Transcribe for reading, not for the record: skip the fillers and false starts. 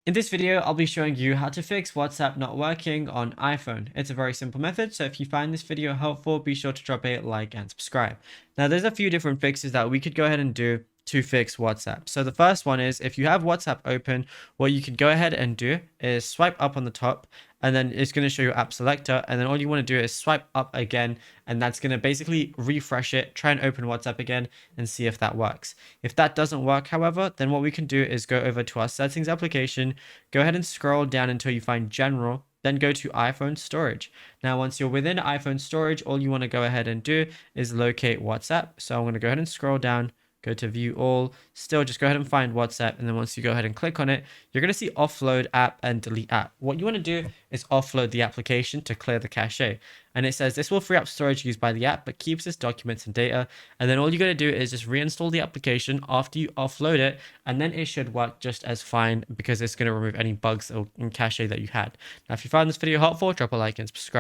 In this video, I'll be showing you how to fix WhatsApp not working on iPhone. It's a very simple method, so if you find this video helpful, be sure to drop a like and subscribe. Now, there's a few different fixes that we could go ahead and do to fix WhatsApp. So the first one is if you have WhatsApp open, what you can go ahead and do is swipe up on the top, and then it's going to show your app selector, and then all you want to do is swipe up again, and that's going to basically refresh it, try and open WhatsApp again and see if that works. If that doesn't work, however, then what we can do is go over to our settings application, go ahead and scroll down until you find general, then go to iPhone storage. Now, once you're within iPhone storage, all you want to go ahead and do is locate WhatsApp. So I'm going to go ahead and scroll down, go to view all, still just go ahead and find WhatsApp, and then once you go ahead and click on it, you're going to see offload app and delete app. What you want to do is offload the application to clear the cache, and it says this will free up storage used by the app but keeps its documents and data. And then all you got to do is just reinstall the application after you offload it, and then it should work just as fine because it's going to remove any bugs or in cache that you had. Now, if you found this video helpful, drop a like and subscribe.